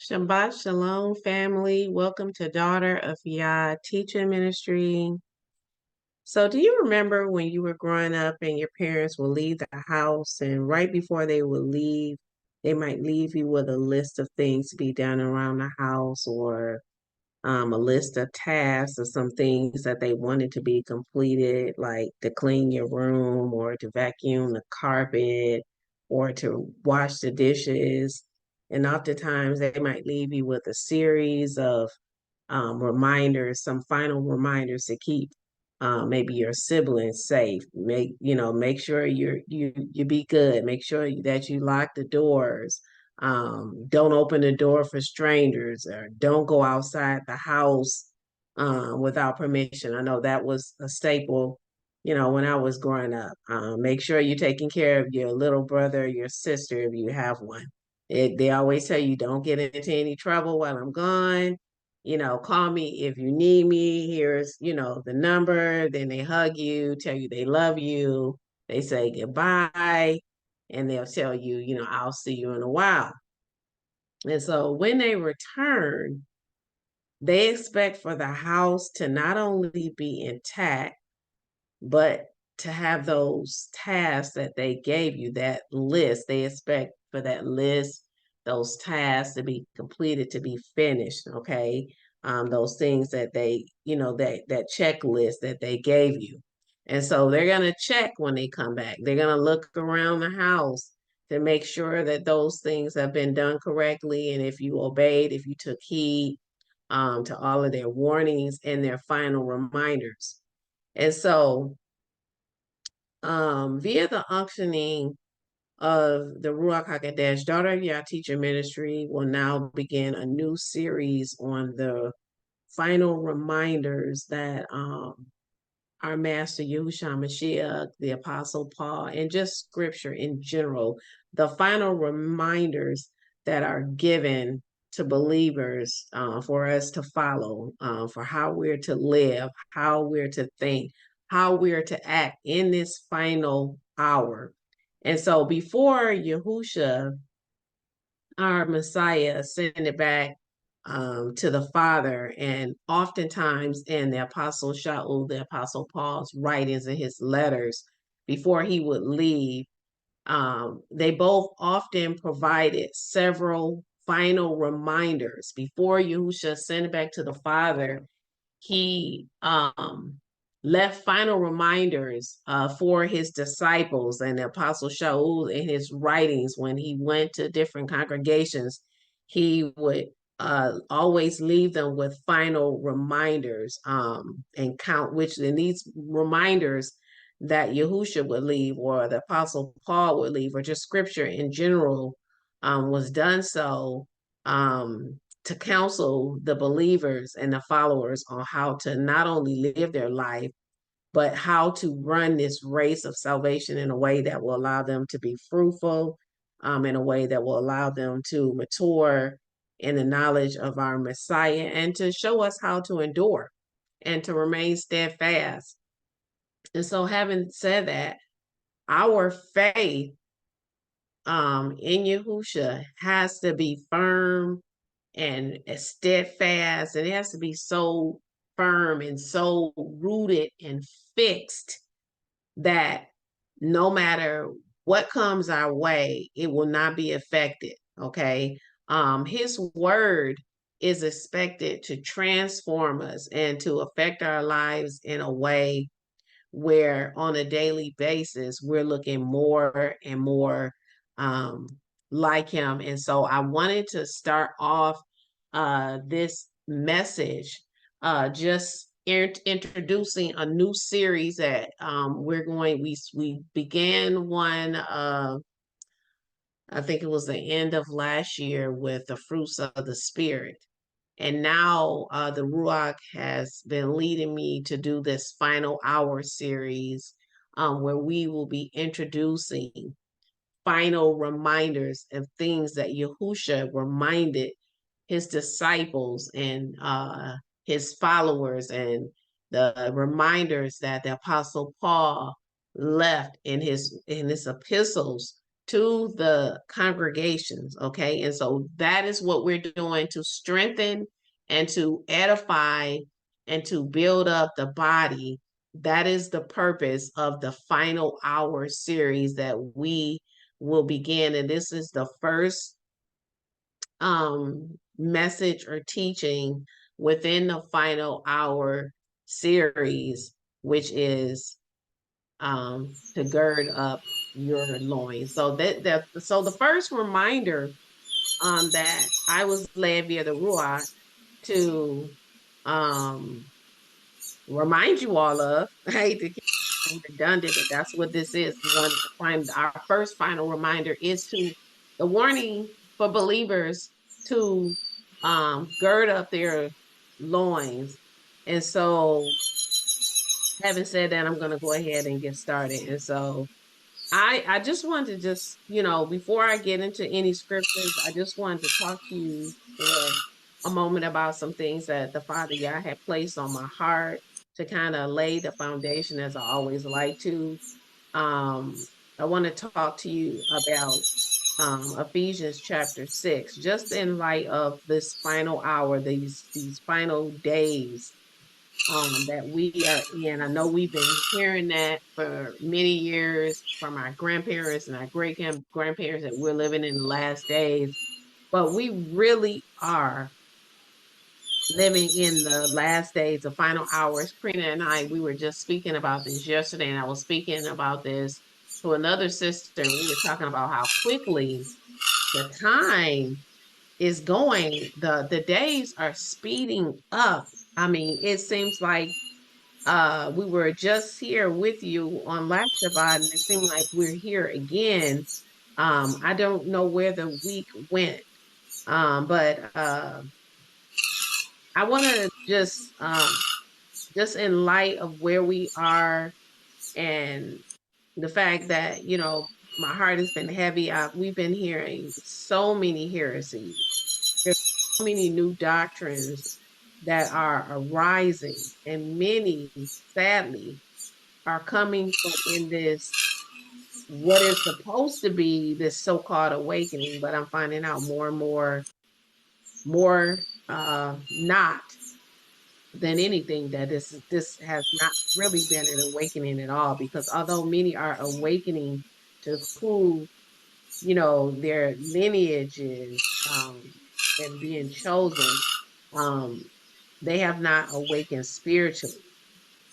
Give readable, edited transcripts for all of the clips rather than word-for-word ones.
Shabbat shalom, family. Welcome to Daughter of Yah Teaching Ministry. So do you remember when you were growing up and your parents would leave the house, and right before they would leave, they might leave you with a list of things to be done around the house, or a list of tasks or some things that they wanted to be completed, like to clean your room or to vacuum the carpet or to wash the dishes. And oftentimes they might leave you with a series of reminders, some final reminders to keep maybe your siblings safe. Make sure you be good. Make sure that you lock the doors. Don't open the door for strangers, or don't go outside the house without permission. I know that was a staple, when I was growing up. Make sure you're taking care of your little brother, your sister, if you have one. They always tell you, don't get into any trouble while I'm gone. Call me if you need me. Here's, the number. Then they hug you, tell you they love you. They say goodbye, and they'll tell you, I'll see you in a while. And so when they return, they expect for the house to not only be intact, but to have those tasks that they gave you, that list. They expect for that list, those tasks to be completed, to be finished. Okay. Those things that they, that checklist that they gave you. And so they're going to check when they come back. They're going to look around the house to make sure that those things have been done correctly. And if you obeyed, if you took heed to all of their warnings and their final reminders. And so via the unctioning of the Ruach HaKodesh, Daughter of Yah Teacher Ministry will now begin a new series on the final reminders that our Master Yahusha Messiah, the Apostle Paul, and just scripture in general, the final reminders that are given to believers for us to follow, for how we're to live, how we're to think, how we're to act in this final hour. And so before Yahusha, our Messiah, ascended back to the Father, and oftentimes in the Apostle Shaul, the Apostle Paul's writings and his letters, before he would leave, they both often provided several final reminders. Before Yahusha ascended back to the Father, he left final reminders for his disciples, and the Apostle Shaul in his writings, when he went to different congregations, he would always leave them with final reminders and count, which in these reminders that Yahusha would leave, or the Apostle Paul would leave, or just scripture in general was done so to counsel the believers and the followers on how to not only live their life, but how to run this race of salvation in a way that will allow them to be fruitful, in a way that will allow them to mature in the knowledge of our Messiah, and to show us how to endure and to remain steadfast. And so, having said that, our faith in Yahusha has to be firm and steadfast, and it has to be so firm and so rooted and fixed that no matter what comes our way, it will not be affected. Okay. His word is expected to transform us and to affect our lives in a way where on a daily basis we're looking more and more like him. And so I wanted to start off this message just introducing a new series that we began one I think it was the end of last year with the fruits of the Spirit. And now the Ruach has been leading me to do this final hour series where we will be introducing final reminders of things that Yahusha reminded his disciples and his followers, and the reminders that the Apostle Paul left in his epistles to the congregations. Okay, and so that is what we're doing to strengthen and to edify and to build up the body. That is the purpose of the final hour series that we will begin, and this is the first message or teaching within the final hour series, which is to gird up your loins. So so the first reminder that I was led via the Ruach to remind you all of. I hate to keep redundant, but that's what this is. Our first final reminder is to the warning for believers to gird up their loins. And so, having said that, I'm going to go ahead and get started. And so, I just wanted to before I get into any scriptures, I just wanted to talk to you for a moment about some things that the Father Yah had placed on my heart to kind of lay the foundation, as I always like to. I want to talk to you about Ephesians chapter 6, just in light of this final hour, these final days that we are in. I know we've been hearing that for many years from our grandparents and our great grandparents that we're living in the last days, but we really are living in the last days, the final hours. Prina and I, we were just speaking about this yesterday, and I was speaking about this to another sister, and we were talking about how quickly the time is going. The days are speeding up. I mean, it seems like we were just here with you on last Shabbat, and it seemed like we're here again. I don't know where the week went, but I want to just in light of where we are and the fact that, my heart has been heavy. We've been hearing so many heresies. There's so many new doctrines that are arising, and many, sadly, are coming from in this, what is supposed to be this so-called awakening, but I'm finding out more and more not than anything, that this has not really been an awakening at all, because although many are awakening to who their lineage is and being chosen, they have not awakened spiritually.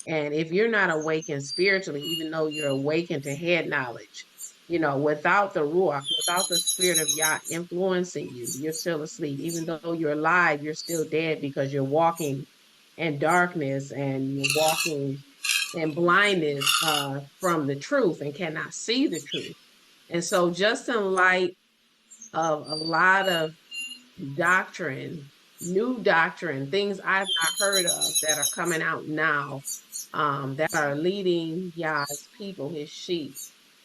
And if you're not awakened spiritually, even though you're awakened to head knowledge, without the Ruach, without the Spirit of Yah influencing you, you're still asleep. Even though you're alive, you're still dead, because you're walking in darkness and you're walking in blindness from the truth and cannot see the truth. And so, just in light of a lot of doctrine, new doctrine, things I've not heard of that are coming out now, that are leading Yah's people, his sheep,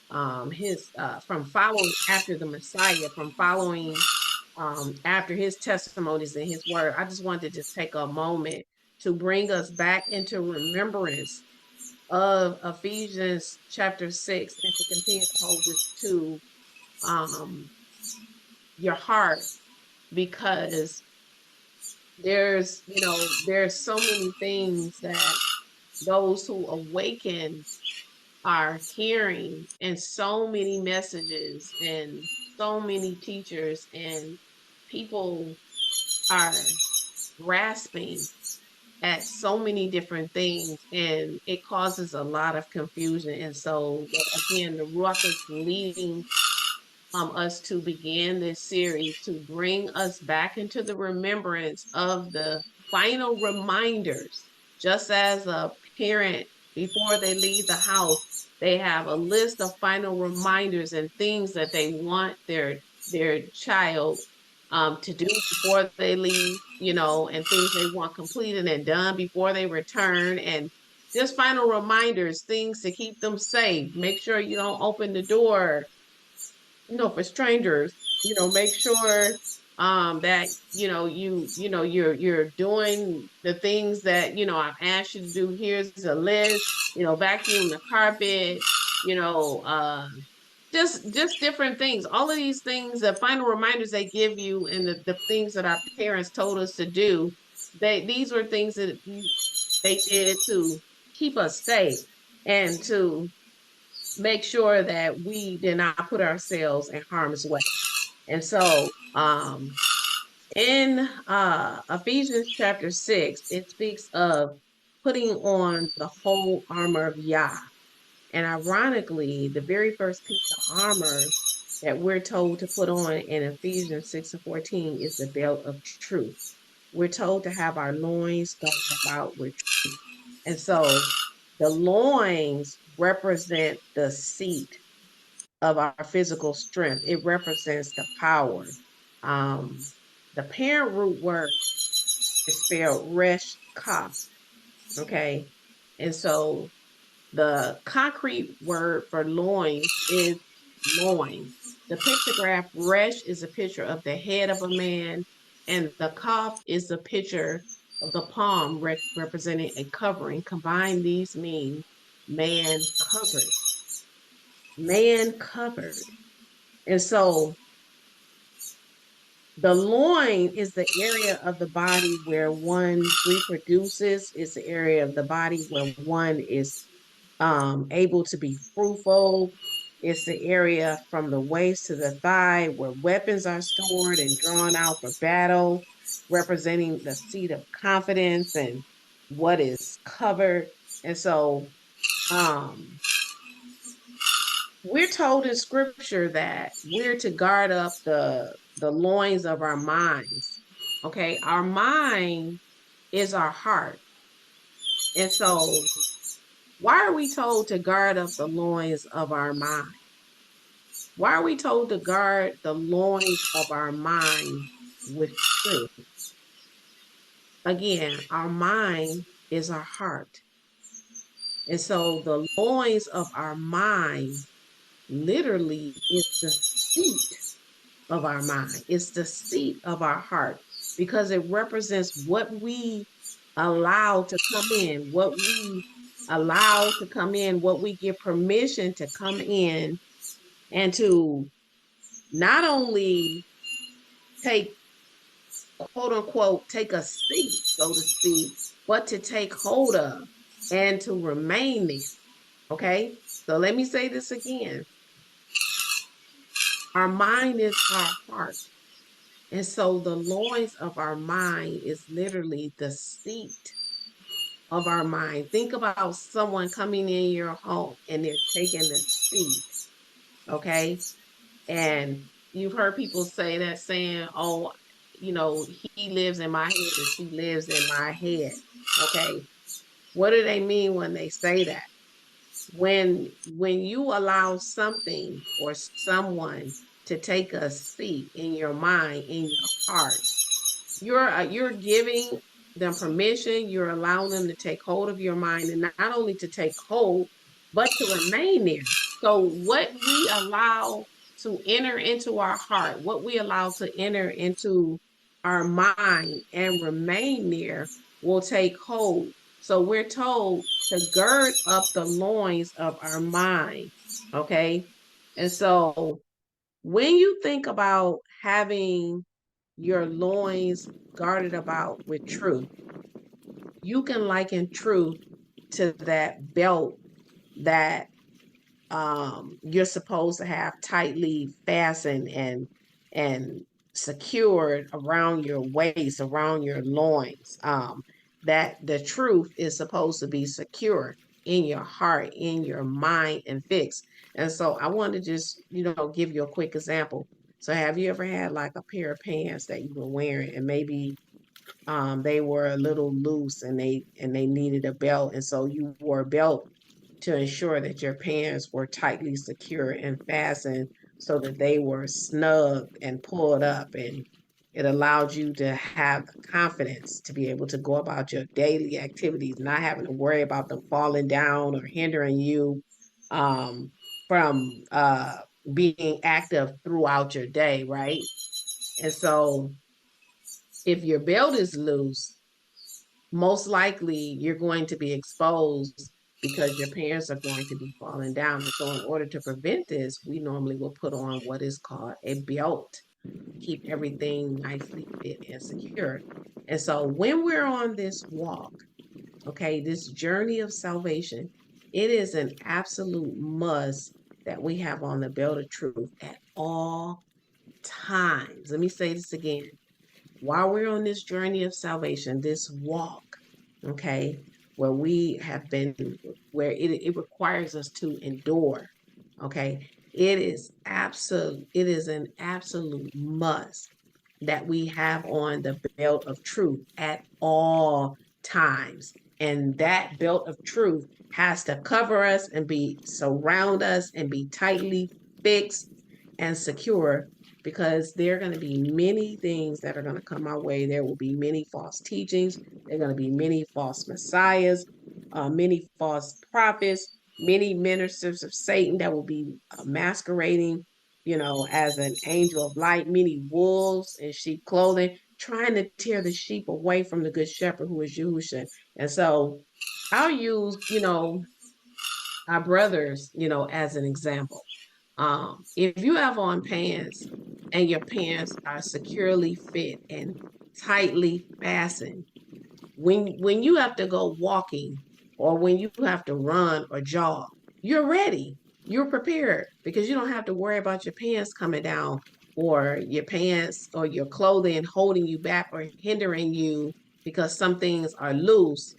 from following after the Messiah, from following after his testimonies and his word. I just wanted to just take a moment to bring us back into remembrance of Ephesians chapter 6, and to continue to hold this to your heart, because there's so many things that those who awaken are hearing, and so many messages and so many teachers and people are grasping at so many different things, and it causes a lot of confusion. And so, again, the Ruach is leading us to begin this series to bring us back into the remembrance of the final reminders, just as a parent before they leave the house, They have a list of final reminders and things that they want their child to do before they leave, you know, and things they want completed and done before they return, and just final reminders, things to keep them safe. Make sure you don't open the door, you know, for strangers. You know, make sure that you're doing the things that, you know, I've asked you to do. Here's a list, you know, vacuum the carpet, you know, just different things. All of these things, the final reminders they give you, and the things that our parents told us to do, these were things that they did to keep us safe and to make sure that we did not put ourselves in harm's way. And so in Ephesians chapter 6, it speaks of putting on the whole armor of Yah. And ironically, the very first piece of armor that we're told to put on in Ephesians 6 and 14 is the belt of truth. We're told to have our loins girded about with truth. And so the loins represent the seat of our physical strength. It represents the power. Um, the parent root word is spelled resh ka, okay? And so the concrete word for loins is loin. The pictograph resh is a picture of the head of a man, and the kaf is a picture of the palm representing a covering. Combined, these mean man covered. Man covered. And so the loin is the area of the body where one reproduces. It's the area of the body where one is able to be fruitful. It's the area from the waist to the thigh where weapons are stored and drawn out for battle, representing the seat of confidence and what is covered. And so we're told in scripture that we're to guard up the loins of our minds. Okay, our mind is our heart. And so why are we told to guard up the loins of our mind? Why are we told to guard the loins of our mind with truth? Again, our mind is our heart. And so the loins of our mind literally is the seat of our mind. It's the seat of our heart because it represents what we allow to come in, what we allow to come in, what we give permission to come in, and to not only take, quote unquote, take a seat, so to speak, but to take hold of and to remain there. Okay. So let me say this again. Our mind is our heart. And so the loins of our mind is literally the seat of our mind. Think about someone coming in your home and they're taking the seat, okay? And you've heard people say that saying, oh, you know, he lives in my head or she lives in my head, okay? What do they mean when they say that? When you allow something or someone to take a seat in your mind, in your heart, you're giving them permission, you're allowing them to take hold of your mind, and not only to take hold, but to remain there. So what we allow to enter into our heart, what we allow to enter into our mind and remain there will take hold. So we're told to gird up the loins of our mind, okay? And so when you think about having your loins guarded about with truth, you can liken truth to that belt that you're supposed to have tightly fastened and secured around your waist, around your loins. That the truth is supposed to be secure in your heart, in your mind, and fixed. And so I want to just, you know, give you a quick example. So have you ever had like a pair of pants that you were wearing and maybe they were a little loose and they needed a belt, and so you wore a belt to ensure that your pants were tightly secured and fastened so that they were snug and pulled up, and it allowed you to have the confidence to be able to go about your daily activities, not having to worry about them falling down or hindering you from being active throughout your day, right? And so if your belt is loose, most likely you're going to be exposed because your pants are going to be falling down. And so in order to prevent this, we normally will put on what is called a belt, keep everything nicely fit and secure. And so when we're on this walk, okay, this journey of salvation, it is an absolute must that we have on the belt of truth at all times. Let me say this again. While we're on this journey of salvation, this walk, okay, where we have been, where it requires us to endure, okay, it is an absolute must that we have on the belt of truth at all times. And that belt of truth has to cover us and surround us and be tightly fixed and secure, because there are going to be many things that are going to come our way. There will be many false teachings. There are going to be many false messiahs, many false prophets, many ministers of Satan that will be masquerading, as an angel of light, many wolves in sheep clothing, trying to tear the sheep away from the good shepherd who is Yahusha. And so I'll use, our brothers, as an example. If you have on pants and your pants are securely fit and tightly fastened, when you have to go walking or when you have to run or jog, you're ready. You're prepared because you don't have to worry about your pants coming down or your pants or your clothing holding you back or hindering you because some things are loose.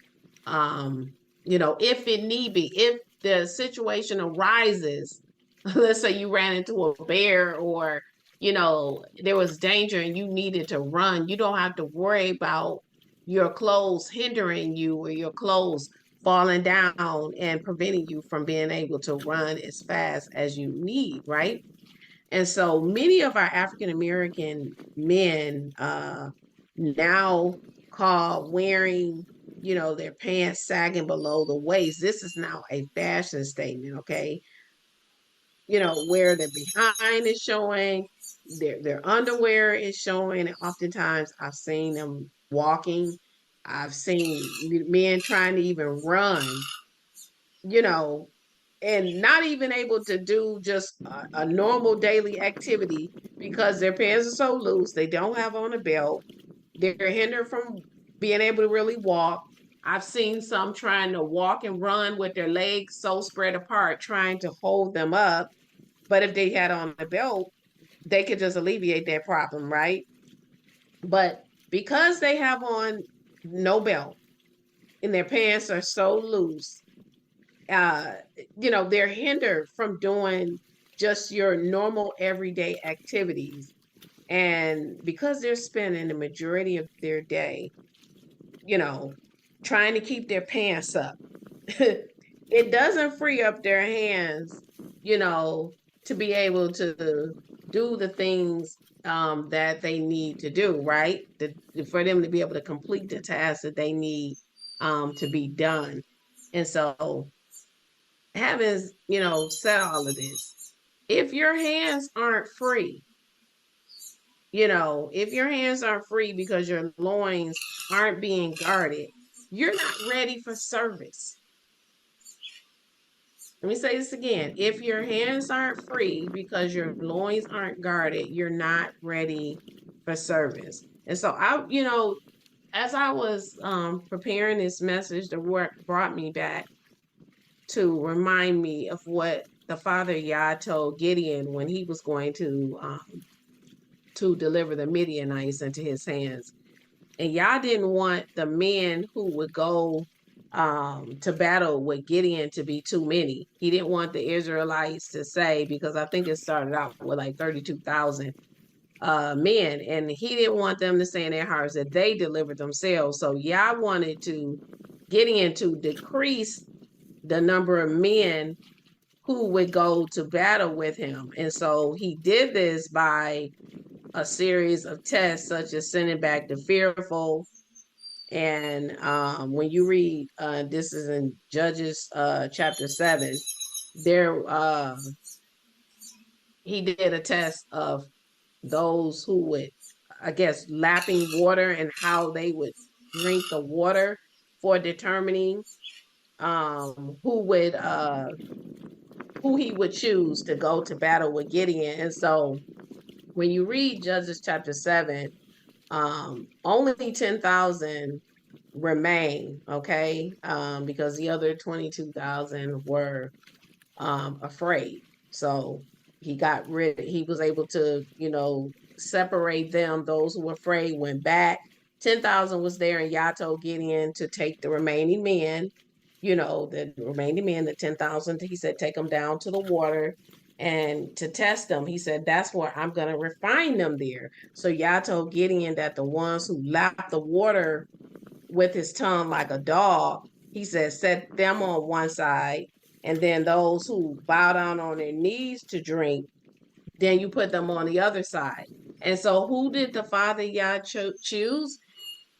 If it need be, if the situation arises, let's say you ran into a bear or, there was danger and you needed to run, you don't have to worry about your clothes hindering you or your clothes falling down and preventing you from being able to run as fast as you need, right? And so many of our African American men now call wearing, their pants sagging below the waist. This is now a fashion statement, okay? Where their behind is showing, their underwear is showing, and oftentimes I've seen them walking. I've seen men trying to even run, and not even able to do just a normal daily activity because their pants are so loose. They don't have on a belt. They're hindered from being able to really walk. I've seen some trying to walk and run with their legs so spread apart, trying to hold them up. But if they had on a belt, they could just alleviate that problem, right? But because they have on no belt and their pants are so loose, they're hindered from doing just your normal everyday activities. And because they're spending the majority of their day, trying to keep their pants up, it doesn't free up their hands, to be able to do the things that they need to do, right? For them to be able to complete the tasks that they need to be done. And so, having, said all of this, if your hands aren't free, if your hands aren't free because your loins aren't being guarded, you're not ready for service. Let me say this again. If your hands aren't free because your loins aren't guarded, you're not ready for service. And so as I was preparing this message, the word brought me back to remind me of what the Father Yah told Gideon when he was going to deliver the Midianites into his hands. And Yah didn't want the men who would go to battle with Gideon to be too many. He didn't want the Israelites to say, because I think it started out with like 32,000 men, and he didn't want them to say in their hearts that they delivered themselves. So Yah wanted Gideon to decrease the number of men who would go to battle with him. And so he did this by a series of tests, such as sending back the fearful. And when you read, this is in Judges chapter 7, there he did a test of those who would, I guess, lapping water and how they would drink the water for determining who he would choose to go to battle with Gideon. And so when you read Judges chapter 7, only 10,000 remain, okay? Because the other 22,000 were afraid. So he was able to, separate them. Those who were afraid went back. 10,000 was there, and Yah told Gideon to take the remaining men, the 10,000, he said, take them down to the water and to test them. He said, that's where I'm going to refine them there. So Yah told Gideon that the ones who lapped the water with his tongue like a dog, he said, set them on one side, and then those who bow down on their knees to drink, then you put them on the other side. And so who did the Father Yah choose?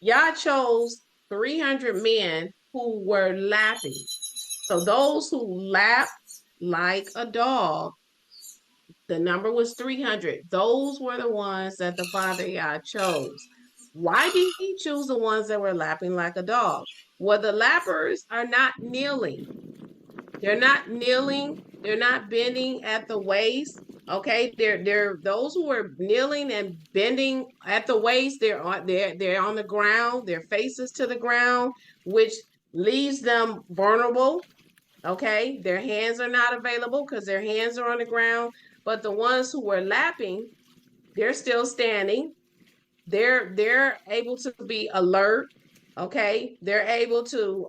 Yah chose 300 men who were lapping. So those who lapped like a dog, the number was 300. Those were the ones that the Father Yah chose. Why did he choose the ones that were lapping like a dog? Well, the lappers are not kneeling. They're not kneeling. They're not bending at the waist. Okay, they're those who are kneeling and bending at the waist. They're on the ground. Their faces to the ground, which leaves them vulnerable. Okay, their hands are not available because their hands are on the ground. But the ones who were lapping, they're still standing. They're able to be alert. Okay, they're able to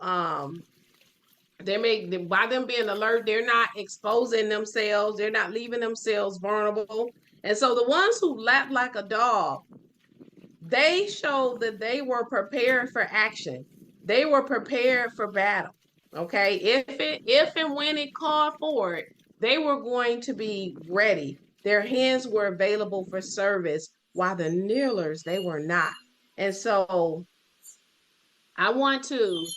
by them being alert, they're not exposing themselves, they're not leaving themselves vulnerable. And so the ones who lap like a dog, they showed that they were prepared for action. They were prepared for battle. Okay, if and when it called for it, they were going to be ready. Their hands were available for service, while the kneelers, they were not. And so I want to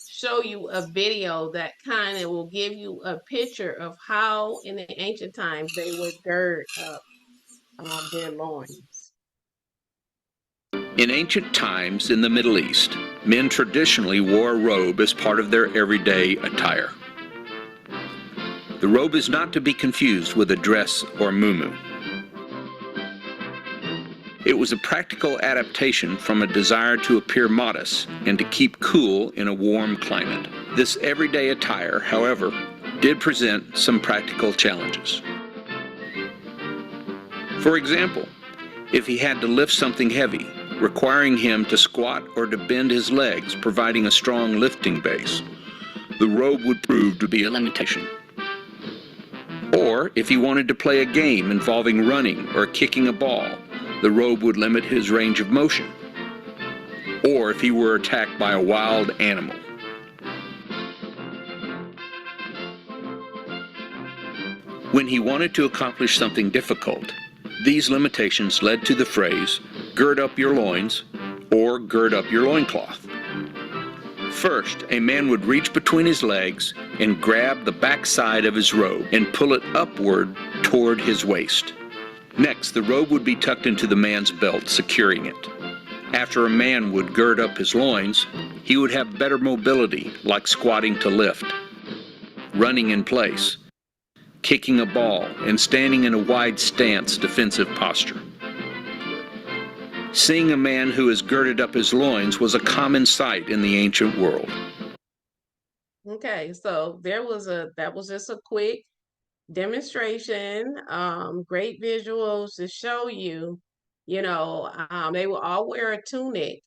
show you a video that kind of will give you a picture of how in the ancient times they would gird up their loins. In ancient times in the Middle East, men traditionally wore a robe as part of their everyday attire. The robe is not to be confused with a dress or muumuu. It was a practical adaptation from a desire to appear modest and to keep cool in a warm climate. This everyday attire, however, did present some practical challenges. For example, if he had to lift something heavy, requiring him to squat or to bend his legs, providing a strong lifting base, the robe would prove to be a limitation. Or if he wanted to play a game involving running or kicking a ball, the robe would limit his range of motion. Or if he were attacked by a wild animal. When he wanted to accomplish something difficult, these limitations led to the phrase, "Gird up your loins," or "Gird up your loincloth." First, a man would reach between his legs and grab the back side of his robe and pull it upward toward his waist. Next, the robe would be tucked into the man's belt, securing it. After a man would gird up his loins, he would have better mobility, like squatting to lift, running in place, kicking a ball, and standing in a wide stance defensive posture. Seeing a man who has girded up his loins was a common sight in the ancient world. Okay, so that was just a quick demonstration, great visuals to show you, they will all wear a tunic.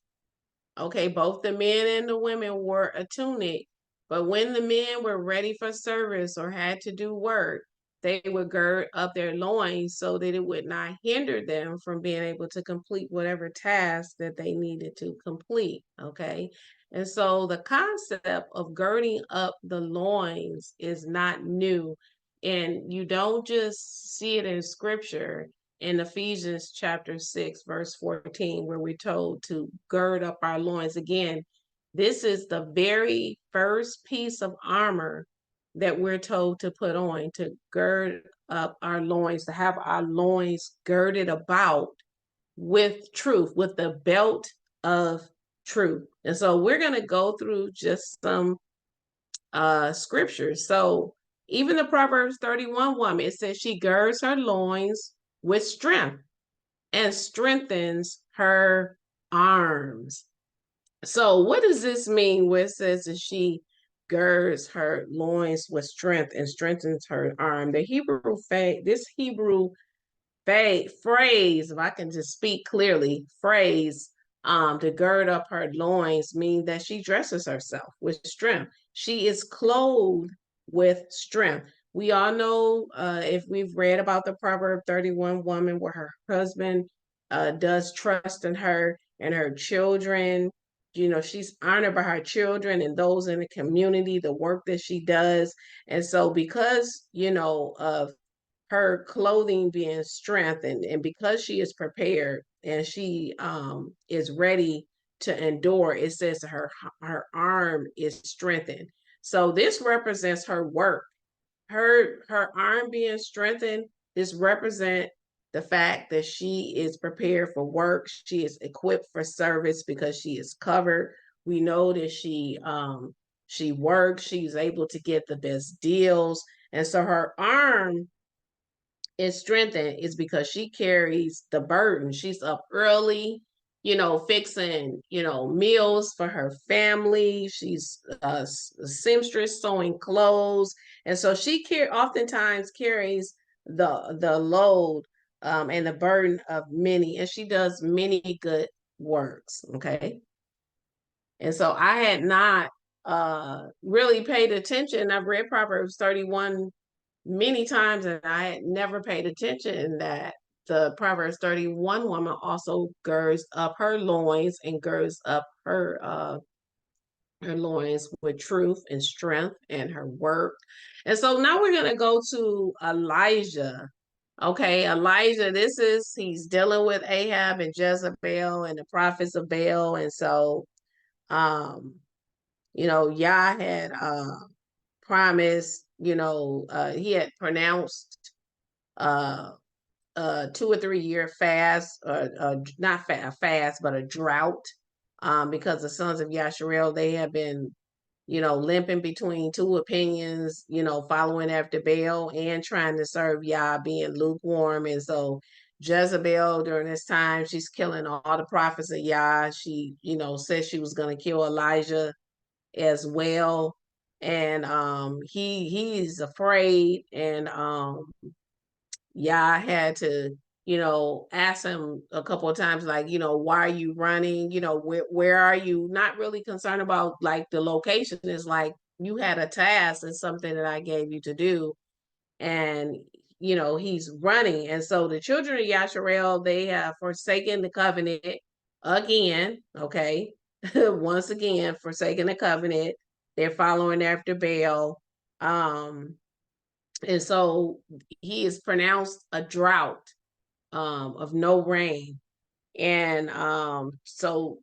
Okay, both the men and the women wore a tunic, but when the men were ready for service or had to do work, they would gird up their loins so that it would not hinder them from being able to complete whatever task that they needed to complete. Okay, And so the concept of girding up the loins is not new. And you don't just see it in scripture in Ephesians chapter 6, verse 14, where we're told to gird up our loins. Again, this is the very first piece of armor that we're told to put on, to gird up our loins, to have our loins girded about with truth, with the belt of truth. And so we're going to go through just some scriptures. So even the Proverbs 31 woman, it says she girds her loins with strength and strengthens her arms. So what does this mean where it says that she girds her loins with strength and strengthens her arm? The Hebrew this Hebrew phrase, if I can just speak clearly, phrase, to gird up her loins mean that she dresses herself with strength. She is clothed with strength. We all know, if we've read about the Proverb 31 woman, where her husband does trust in her and her children. She's honored by her children and those in the community, the work that she does. And so because, of her clothing being strengthened, and because she is prepared and she is ready to endure, it says her arm is strengthened. So this represents her work. Her arm being strengthened, this represent the fact that she is prepared for work. She is equipped for service because she is covered. We know that she works, she's able to get the best deals. And so her arm is strengthened is because she carries the burden. She's up early, fixing, meals for her family. She's a seamstress sewing clothes. And so she oftentimes carries the load and the burden of many, and she does many good works. Okay. And so I had not really paid attention. I've read Proverbs 31 many times, and I had never paid attention that the Proverbs 31 woman also girds up her loins and girds up her loins with truth and strength and her work. And so now we're going to go to Elijah. Okay, Elijah, he's dealing with Ahab and Jezebel and the prophets of Baal. And so, Yah had promised, he had pronounced 2 or 3 year fast, not fast, but a drought, because the sons of Yasharel, they have been, limping between two opinions, following after Baal and trying to serve Yah, being lukewarm. And so Jezebel, during this time, she's killing all the prophets of Yah. She, said she was going to kill Elijah as well. And he's afraid, and Yah had to, ask him a couple of times, like, why are you running? Where are you? Not really concerned about like the location. Is like, you had a task and something that I gave you to do, and he's running. And so the children of Yasharel, they have forsaken the covenant again. Okay, once again forsaken the covenant. They're following after Baal. And so he is pronounced a drought of no rain. And so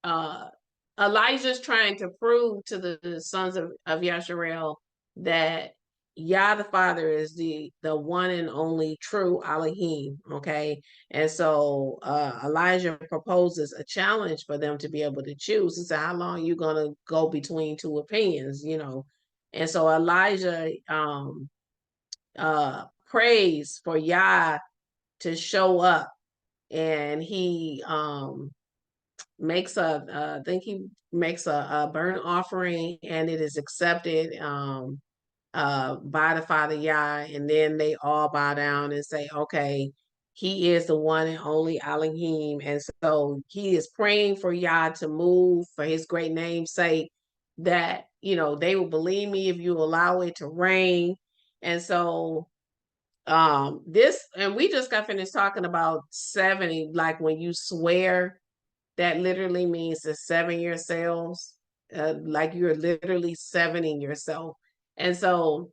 Elijah's trying to prove to the sons of Yasharel that Yah the Father is the one and only true Elohim. Okay. And so Elijah proposes a challenge for them to be able to choose. He said, how long are you going to go between two opinions, And so Elijah prays for Yah to show up, and he makes I think he makes a burnt offering, and it is accepted by the Father Yah, and then they all bow down and say, okay, he is the one and only Elohim. And so he is praying for Yah to move for his great name's sake, that they will believe me if you allow it to rain. And so and we just got finished talking about 70, like when you swear, that literally means the 7 year cells. like you're literally sevening yourself. And so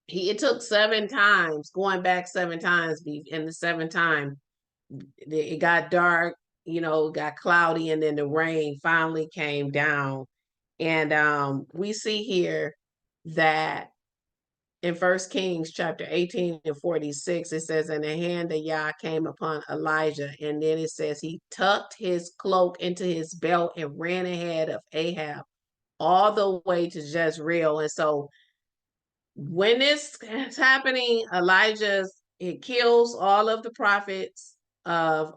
it took 7 times, going back 7 times, in the 7th time, it got dark, got cloudy, and then the rain finally came down. And we see here that in 1 Kings chapter 18 and 46, it says, and the hand of Yah came upon Elijah. And then it says he tucked his cloak into his belt and ran ahead of Ahab all the way to Jezreel. And so when this is happening, it kills all of the prophets of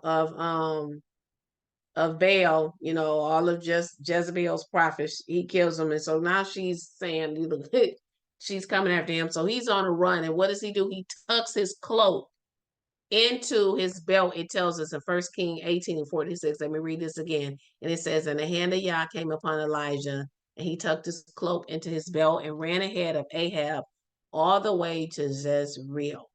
Baal, all of just Jezebel's prophets. He kills them. And so now she's saying, she's coming after him. So he's on a run. And what does he do? He tucks his cloak into his belt. It tells us in 1 Kings 18 and 46. Let me read this again. And it says, and the hand of Yah came upon Elijah, and he tucked his cloak into his belt and ran ahead of Ahab all the way to Jezreel.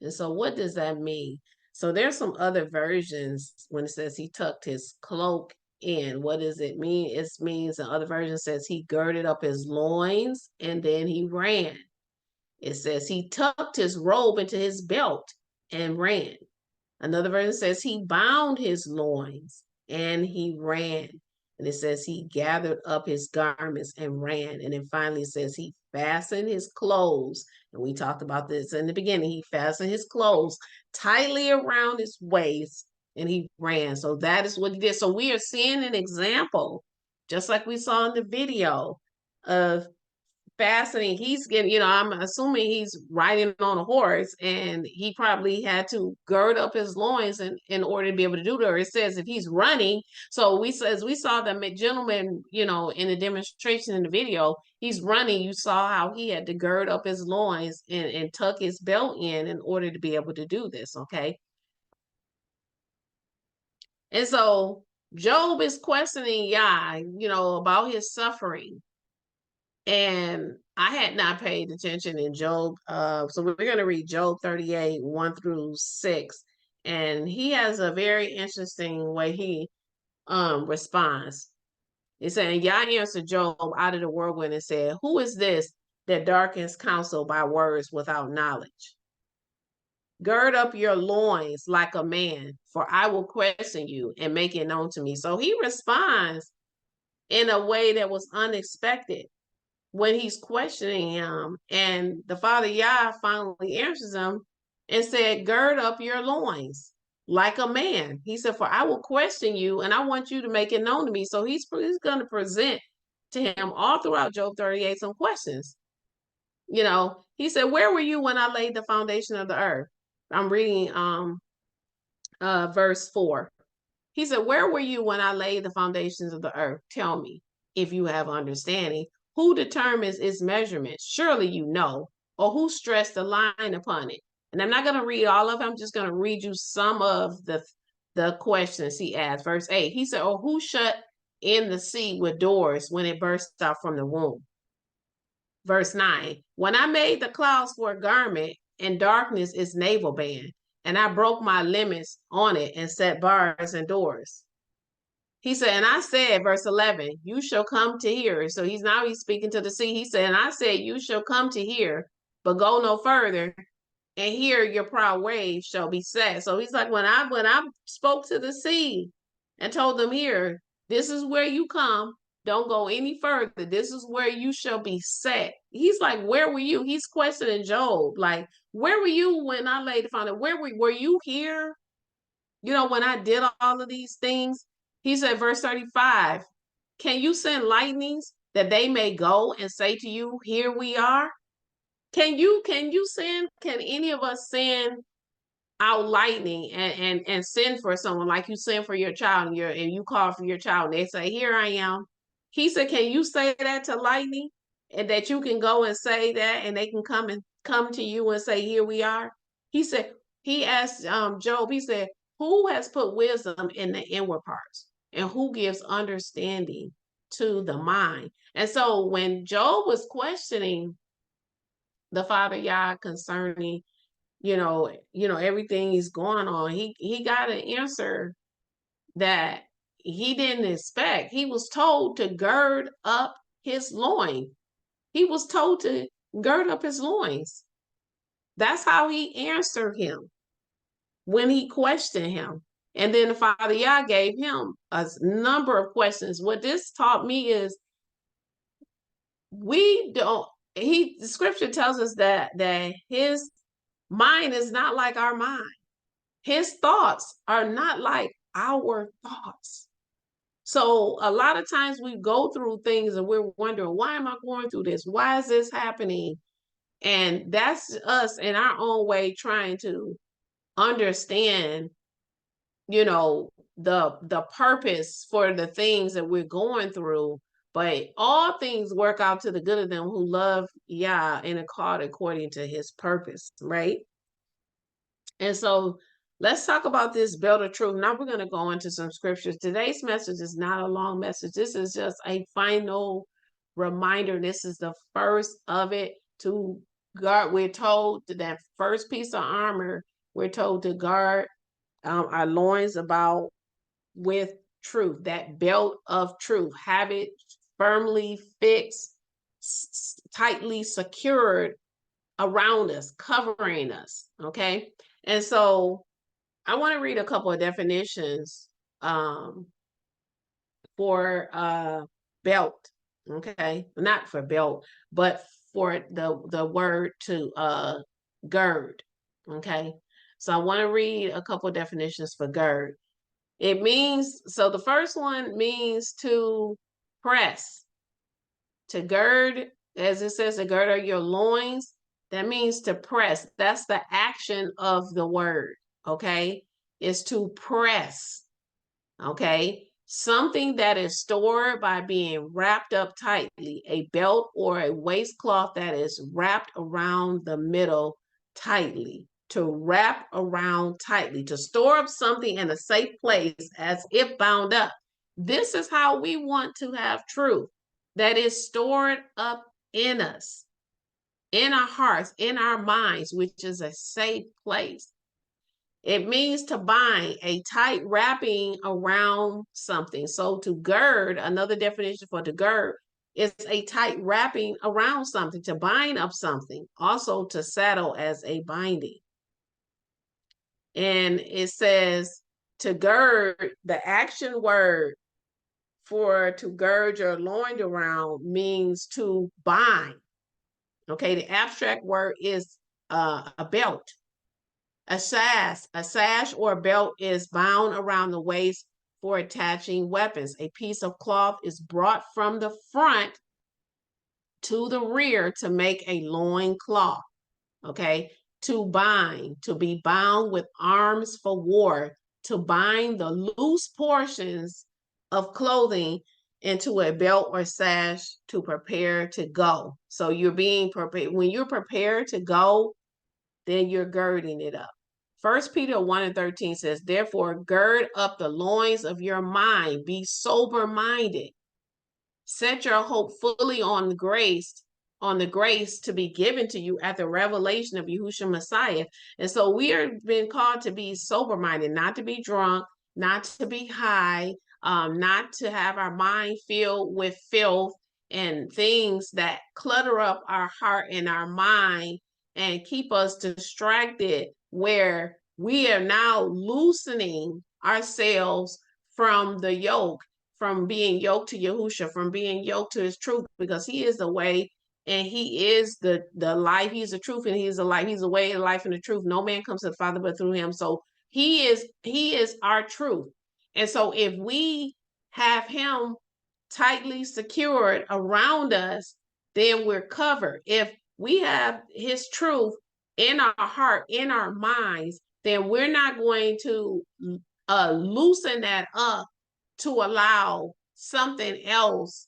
And so what does that mean? So there's some other versions when it says he tucked his cloak in. What does it mean? It means the other version says he girded up his loins and then he ran. It says he tucked his robe into his belt and ran. Another version says he bound his loins and he ran. And it says he gathered up his garments and ran. And then finally it says he fastened his clothes. And we talked about this in the beginning. He fastened his clothes tightly around his waist and he ran. So that is what he did. So we are seeing an example, just like we saw in the video, of fastening. He's getting, I'm assuming he's riding on a horse, and he probably had to gird up his loins in order to be able to do that. It says if he's running, so we saw the gentleman, in the demonstration in the video, he's running. You saw how he had to gird up his loins and tuck his belt in order to be able to do this. Okay. And so Job is questioning Yah, about his suffering. And I had not paid attention in Job. So we're going to read Job 38, 1 through 6. And he has a very interesting way he responds. He said, Yah answered Job out of the whirlwind and said, who is this that darkens counsel by words without knowledge? Gird up your loins like a man, for I will question you and make it known to me. So he responds in a way that was unexpected when he's questioning him. And the Father Yah finally answers him and said, gird up your loins like a man. He said, for I will question you and I want you to make it known to me. So he's going to present to him all throughout Job 38 some questions. He said, where were you when I laid the foundation of the earth? I'm reading verse 4. He said, where were you when I laid the foundations of the earth? Tell me, if you have understanding. Who determines its measurements? Surely you know. Or who stressed the line upon it? And I'm not going to read all of them. I'm just going to read you some of the questions he asked. Verse 8, he said, or who shut in the sea with doors when it burst out from the womb? Verse 9, when I made the clouds for a garment and darkness its navel band, and I broke my limits on it and set bars and doors. He said, and I said, verse 11, you shall come to hear. So he's speaking to the sea. He said, and I said, you shall come to hear, but go no further, and here your proud waves shall be set. So he's like, when I spoke to the sea and told them, here, this is where you come. Don't go any further. This is where you shall be set. He's like, where were you? He's questioning Job. Like, where were you when I laid the foundation? Where were you here? When I did all of these things? He said, verse 35, can you send lightnings that they may go and say to you, here we are? Can any of us send out lightning and send for someone, like you send for your child and you call for your child and they say, here I am? He said, can you say that to lightning, and that you can go and say that and they can come to you and say, here we are? He said, he asked Job, he said, who has put wisdom in the inward parts, and who gives understanding to the mind? And so when Job was questioning the Father Yah concerning, everything is going on, he got an answer that he didn't expect. He was told to gird up his loin. He was told to gird up his loins. That's how he answered him when he questioned him. And then the Father Yah gave him a number of questions. What this taught me is the scripture tells us that his mind is not like our mind. His thoughts are not like our thoughts. So a lot of times we go through things and we're wondering, why am I going through this? Why is this happening? And that's us in our own way trying to understand, the purpose for the things that we're going through. But all things work out to the good of them who love Yah and are called according to his purpose, right? And so let's talk about this belt of truth. Now we're going to go into some scriptures. Today's message is not a long message. This is just a final reminder. This is the first of it to guard. We're told that first piece of armor, we're told to guard our loins about with truth, that belt of truth. Have it firmly fixed, tightly secured around us, covering us, okay? And so I want to read a couple of definitions for belt, okay? Not for belt, but for the word to gird, okay? So I want to read a couple of definitions for gird. It means, so the first one means to press, to gird, as it says, to gird your loins. That means to press. That's the action of the word, okay? Is to press, okay? Something that is stored by being wrapped up tightly, a belt or a waistcloth that is wrapped around the middle tightly. To wrap around tightly, to store up something in a safe place as if bound up. This is how we want to have truth that is stored up in us, in our hearts, in our minds, which is a safe place. It means to bind, a tight wrapping around something. So to gird, another definition for to gird, is a tight wrapping around something, to bind up something. Also to saddle as a binding. And it says to gird, the action word for to gird your loin around means to bind. Okay, the abstract word is a belt. A sash or a belt is bound around the waist for attaching weapons. A piece of cloth is brought from the front to the rear to make a loin cloth. Okay, to bind, to be bound with arms for war, to bind the loose portions of clothing into a belt or sash, to prepare to go. So you're being prepared. When you're prepared to go, then you're girding it up. 1 Peter 1:13 says, therefore, gird up the loins of your mind, be sober-minded. Set your hope fully on the grace to be given to you at the revelation of Yahusha Messiah. And so we are being called to be sober-minded, not to be drunk, not to be high, not to have our mind filled with filth and things that clutter up our heart and our mind and keep us distracted, where we are now loosening ourselves from the yoke, from being yoked to Yahusha, from being yoked to his truth, because he is the way and he is the life. He's the truth and he is the life. He's the way, the life, and the truth. No man comes to the Father but through him. So he is our truth. And so if we have him tightly secured around us, then we're covered. If we have his truth in our heart, in our minds, then we're not going to loosen that up to allow something else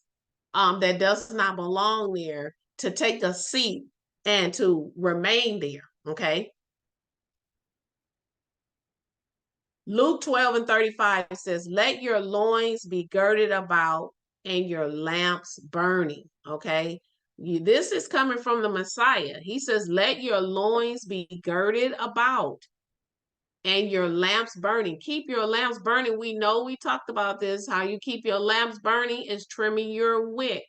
that does not belong there to take a seat and to remain there, okay? Luke 12:35 says, let your loins be girded about and your lamps burning, okay? This is coming from the Messiah. He says, let your loins be girded about and your lamps burning. Keep your lamps burning. We know we talked about this. How you keep your lamps burning is trimming your wick.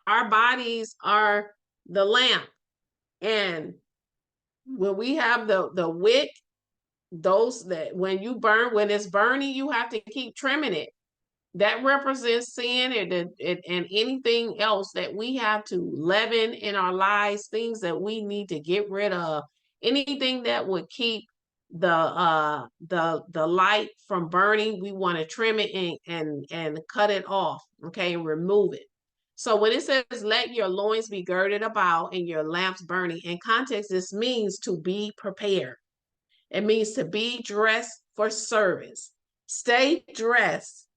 Our bodies are the lamp. And when we have the wick, those that when you burn, when it's burning, you have to keep trimming it. That represents sin and anything else that we have to leaven in our lives, things that we need to get rid of, anything that would keep the light from burning. We want to trim it and cut it off, okay, and remove it. So when it says let your loins be girded about and your lamps burning, in context, this means to be prepared. It means to be dressed for service. Stay dressed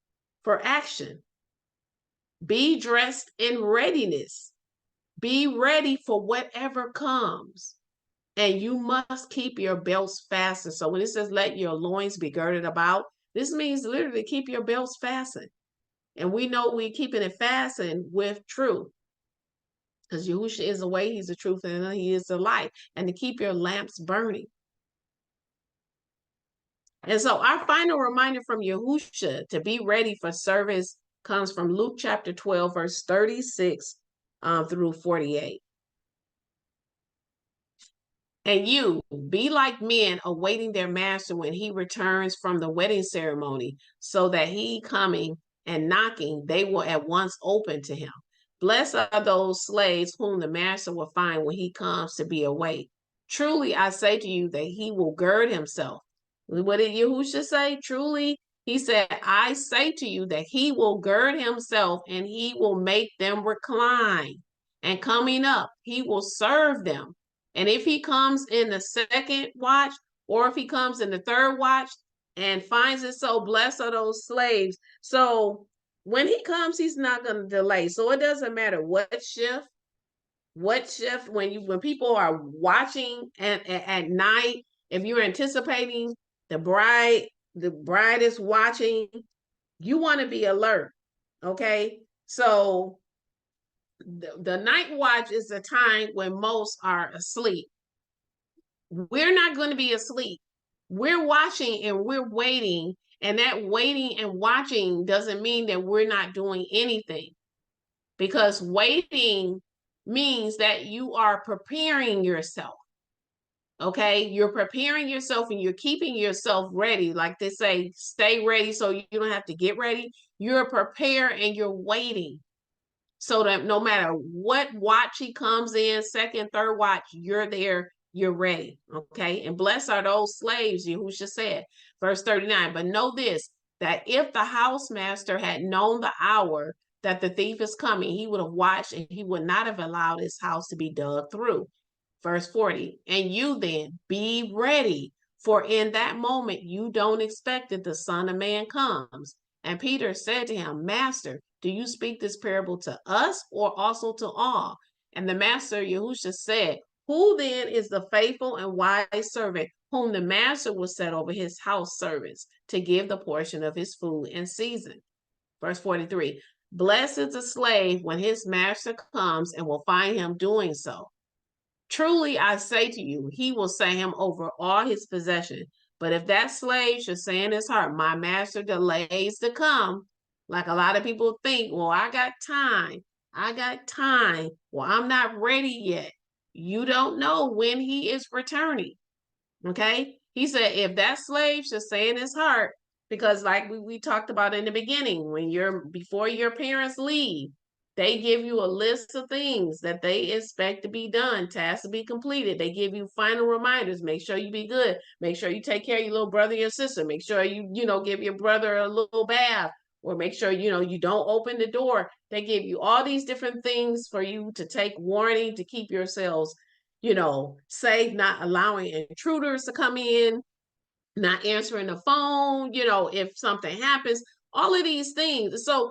for action. Be dressed in readiness. Be ready for whatever comes. And you must keep your belts fastened. So when it says let your loins be girded about, this means literally keep your belts fastened. And we know we're keeping it fastened with truth. Because Yahusha is the way, he's the truth, and he is the light. And to keep your lamps burning. And so our final reminder from Yahusha to be ready for service comes from Luke chapter 12, verse 36 through 48. And you be like men awaiting their master when he returns from the wedding ceremony, so that he coming and knocking, they will at once open to him. Blessed are those slaves whom the master will find when he comes to be awake. Truly, I say to you that he will gird himself. What did Yahusha say? Truly, he said, I say to you that he will gird himself and he will make them recline. And coming up, he will serve them. And if he comes in the second watch, or if he comes in the third watch and finds it so, blessed are those slaves. So when he comes, he's not going to delay. So it doesn't matter what shift, when people are watching at night, if you're anticipating the bride is watching, you want to be alert. Okay. So the night watch is the time when most are asleep. We're not going to be asleep. We're watching and we're waiting. And that waiting and watching doesn't mean that we're not doing anything, because waiting means that you are preparing yourself. Okay, you're preparing yourself and you're keeping yourself ready. Like they say, stay ready so you don't have to get ready. You're prepared and you're waiting, so that no matter what watch he comes in, second, third watch, you're there, you're ready. Okay, and blessed are those slaves, Yahusha said, verse 39. But know this, that if the housemaster had known the hour that the thief is coming, he would have watched and he would not have allowed his house to be dug through. Verse 40, and you then be ready, for in that moment you don't expect that the Son of Man comes. And Peter said to him, Master, do you speak this parable to us or also to all? And the master, Yahusha, said, who then is the faithful and wise servant whom the master will set over his house servants to give the portion of his food in season? Verse 43, blessed is the slave when his master comes and will find him doing so. Truly, I say to you, he will set him over all his possession. But if that slave should say in his heart, my master delays to come, like a lot of people think, well, I got time. Well, I'm not ready yet. You don't know when he is returning. Okay. He said, if that slave should say in his heart, because like we talked about in the beginning, before your parents leave, they give you a list of things that they expect to be done, tasks to be completed. They give you final reminders. Make sure you be good. Make sure you take care of your little brother, your sister. Make sure you give your brother a little bath, or make sure, you don't open the door. They give you all these different things for you to take warning, to keep yourselves, safe, not allowing intruders to come in, not answering the phone, if something happens, all of these things. So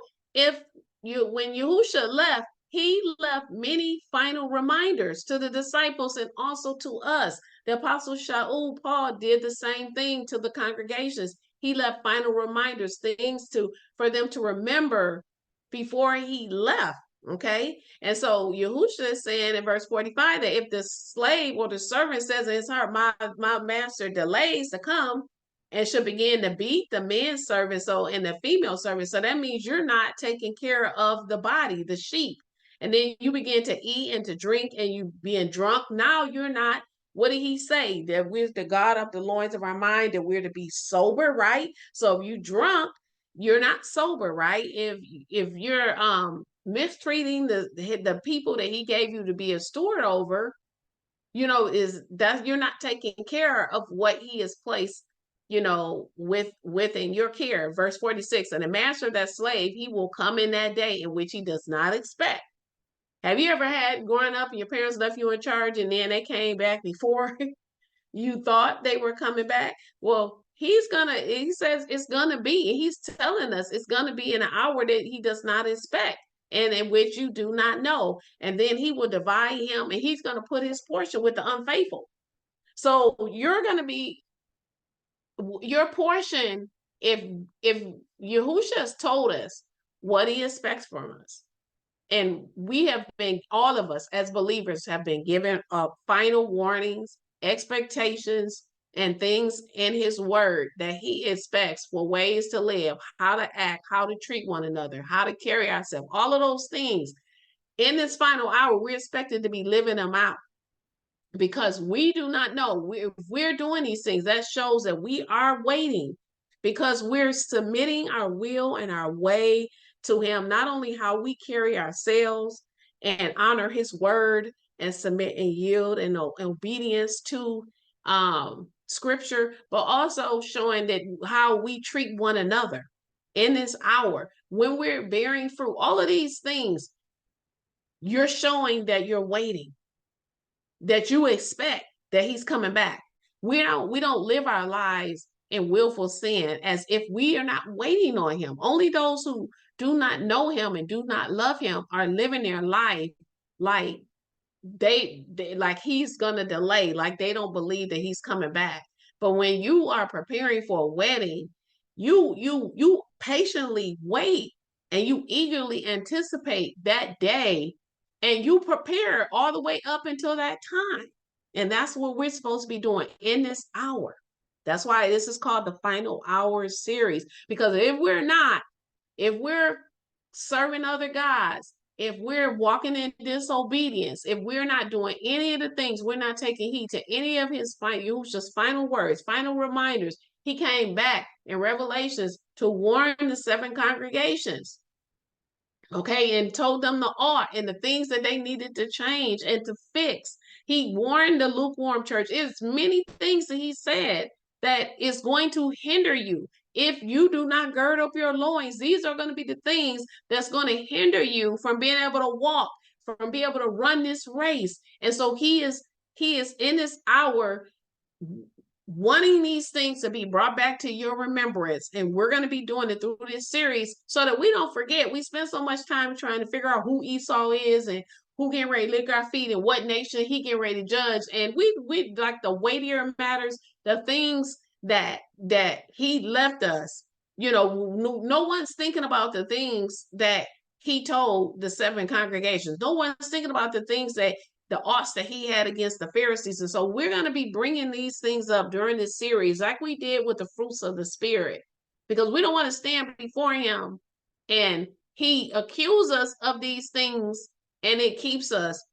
when Yahusha left, he left many final reminders to the disciples and also to us. The apostle Shaul Paul did the same thing to the congregations. He left final reminders, things for them to remember before he left. Okay. And so Yahusha is saying in verse 45 that if the slave or the servant says in his heart, my master delays to come, and should begin to beat the men's servant, so and the female servant. So that means you're not taking care of the body, the sheep. And then you begin to eat and to drink and you being drunk. Now you're not. What did he say? That we're to guard up the loins of our mind, that we're to be sober, right? So if you drunk, you're not sober, right? If you're mistreating the people that he gave you to be a steward over, is that you're not taking care of what he has placed, within your care. Verse 46, and the master of that slave, he will come in that day in which he does not expect. Have you ever had growing up and your parents left you in charge and then they came back before you thought they were coming back? Well, he says it's gonna be, and he's telling us it's gonna be in an hour that he does not expect and in which you do not know. And then he will divide him and he's gonna put his portion with the unfaithful. So you're gonna be your portion, if Yahusha has told us what he expects from us, and we have been, all of us as believers have been given final warnings, expectations, and things in his word that he expects for ways to live, how to act, how to treat one another, how to carry ourselves, all of those things. In this final hour, we're expected to be living them out, because we do not know. If we're doing these things, that shows that we are waiting, because we're submitting our will and our way to him, not only how we carry ourselves and honor his word and submit and yield and obedience to scripture, but also showing that how we treat one another in this hour when we're bearing fruit. All of these things, you're showing that you're waiting, that you expect that he's coming back. We don't live our lives in willful sin as if we are not waiting on him. Only those who do not know him and do not love him are living their life like they like he's gonna delay, like they don't believe that he's coming back. But when you are preparing for a wedding, you patiently wait and you eagerly anticipate that day, and you prepare all the way up until that time. And that's what we're supposed to be doing in this hour. That's why this is called the Final Hour series, because if we're serving other gods, if we're walking in disobedience, if we're not doing any of the things, we're not taking heed to any of his Yahusha's final words, final reminders. He came back in Revelations to warn the 7 congregations, okay, and told them the art and the things that they needed to change and to fix. He warned the lukewarm church. It's many things that he said that is going to hinder you. If you do not gird up your loins, these are going to be the things that's going to hinder you from being able to walk, from being able to run this race. And so he is in this hour wanting these things to be brought back to your remembrance. And we're going to be doing it through this series so that we don't forget. We spend so much time trying to figure out who Esau is and who getting ready to lick our feet and what nation he getting ready to judge. And we like the weightier matters, the things that he left us. No one's thinking about the things that he told the 7 congregations. No one's thinking about the things that the odds that he had against the Pharisees. And so we're going to be bringing these things up during this series, like we did with the fruits of the Spirit, because we don't want to stand before him and he accuses us of these things and it keeps us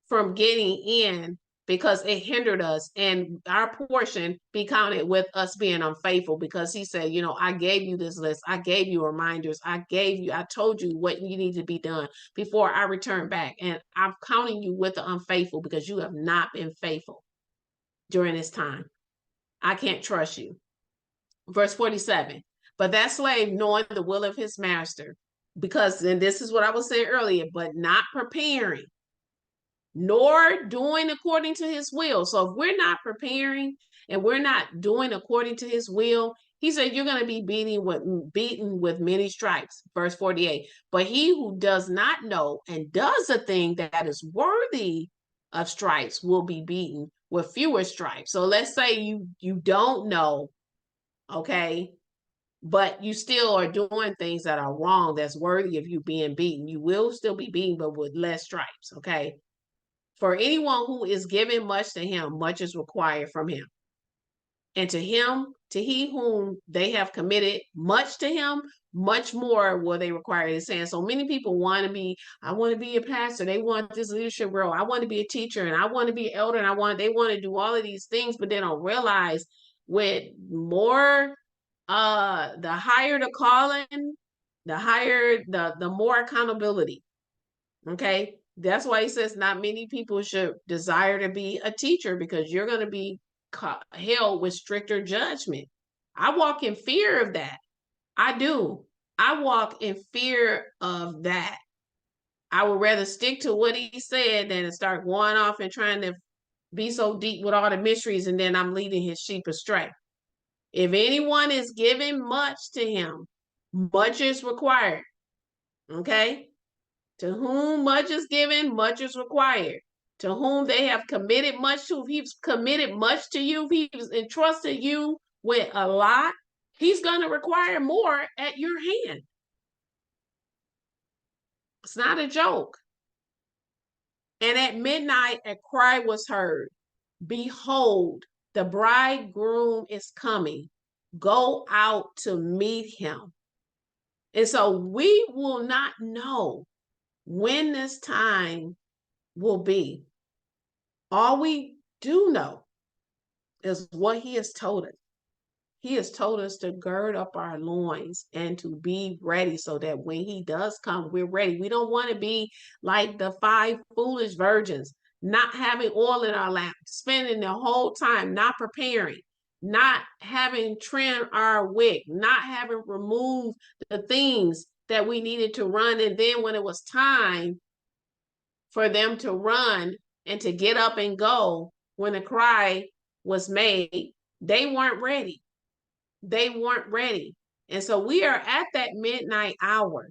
from getting in, because it hindered us and our portion be counted with us being unfaithful, because he said, I gave you this list. I gave you reminders. I told you what you need to be done before I return back. And I'm counting you with the unfaithful because you have not been faithful during this time. I can't trust you. Verse 47, but that slave, knowing the will of his master, because, and this is what I was saying earlier, but not preparing, nor doing according to his will. So if we're not preparing and we're not doing according to his will, he said, you're going to be beaten with many stripes. Verse 48, but he who does not know and does a thing that is worthy of stripes will be beaten with fewer stripes. So let's say you don't know, okay, but you still are doing things that are wrong, that's worthy of you being beaten. You will still be beaten, but with less stripes, okay? For anyone who is given much to him, much is required from him. And to he whom they have committed much to him, much more will they require. It's saying so many people want to be, I want to be a pastor. They want this leadership role. I want to be a teacher and I want to be an elder and they want to do all of these things, but they don't realize with more, the higher the calling, the higher, the more accountability. Okay. That's why he says not many people should desire to be a teacher, because you're going to be held with stricter judgment. I walk in fear of that. I do. I walk in fear of that. I would rather stick to what he said than to start going off and trying to be so deep with all the mysteries, and then I'm leading his sheep astray. If anyone is given much to him, much is required. Okay? To whom much is given, much is required. To whom they have committed much to, if he's committed much to you, if he's entrusted you with a lot, he's going to require more at your hand. It's not a joke. And at midnight, a cry was heard. Behold, the bridegroom is coming. Go out to meet him. And so we will not know when this time will be. All we do know is what he has told us. He has told us to gird up our loins and to be ready so that when he does come, we're ready. We don't want to be like the 5 foolish virgins, not having oil in our lamp, spending the whole time not preparing, not having trimmed our wick, not having removed the things that we needed to run. And then when it was time for them to run and to get up and go, when the cry was made, they weren't ready. They weren't ready. And so we are at that midnight hour.